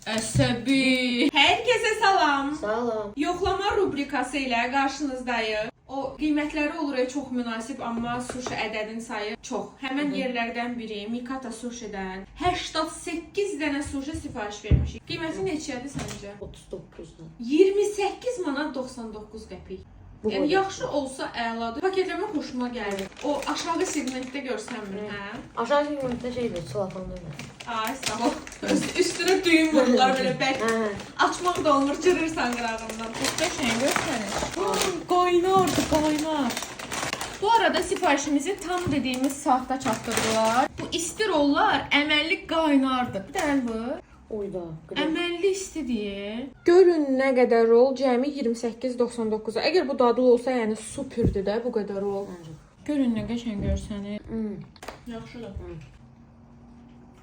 Əsəbi. Hər kəsə salam. Salam. Yoxlama rubrikası ilə qarşınızdayıq. O qiymətləri olur çox münasib, amma sushi ədədin sayı çox. Həmin yerlərdən biri Mikata Sushi'dən 88 dənə sushi sifariş vermişik. Qiyməti neçədir səncə? 39-dan. 28 manat 99 qəpik. Bu Yəni boyda. yaxşı olsa əladır. Paketləmə xoşuma gəlir. O aşağı segmentdə görsənmir, hə? Aşağı segmentdə şeydir, silafondur. Ay, sağ ol. Üstünə düyün vururlar belə bək. Hə. Açmaq da olmur, cırırsan qırağından. Çok qəşəng görsənir. Qaynardı. Bu arada sifarişimizi tam dediğimiz saatda çatdırdılar. Bu isti rollar əməlli qaynardı. Bir dənə bu. Oyda. Əməlli istidir. Görün nə qədər rol, cəmi 28.99-a. Əgər bu dadlı olsa, yəni superdir də bu qədər rol. Görün nə qəşəng görsənir. Yaxşıdır.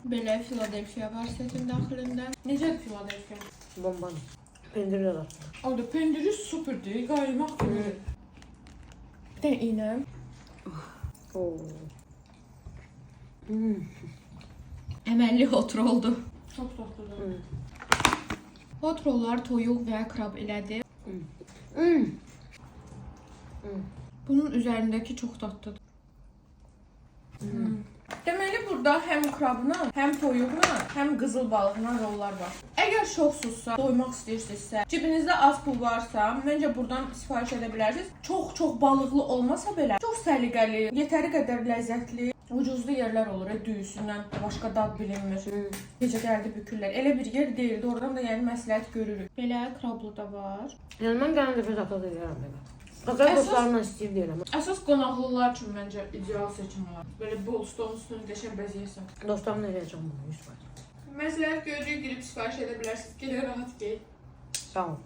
Belə Philadelphia var setin daxilində. Necədir Philadelphia? Bombadır. Pendir də. Orada pendiri superdir, qaymaq kimi. De iynə. Əməlli hot roldu. Çox dadlıdır. Hot rollar toyuq və krab ilədir. Bunun üzərindəki çox dadlıdır. Deməli burada həm krabla, həm toyuqla, həm qızıl balıqla rollar var. Əgər şoxsuzsa, doymaq istəyirsinizsə, cibinizdə az pul varsa, məncə buradan sifariş edə bilərsiniz. Çox balıqlı olmasa belə, çox səliqəli, yetəri qədər ləzzətli, ucuzlu yerlər olur, düyüsündən başqa dad bilinmir. Gecə gəldi bükürlər. Elə bir yer deyildi, oradan da yəni məsləhət görürük. Belə krablı da var. Yəni mən gələn dəfə zatat edirəm belə. Qatar dostlarımla istəyib deyirəm. Əsas qonaqlılar üçün məncə ideal seçim olar. Belə bol stolun üstünü qəşəng bəzəyirsən. Dostlarımla eləyəcəm bunu 100%. Məsləhət görəcək girib sifariş edə bilərsiniz. Gələ rahat gey. Sağ ol.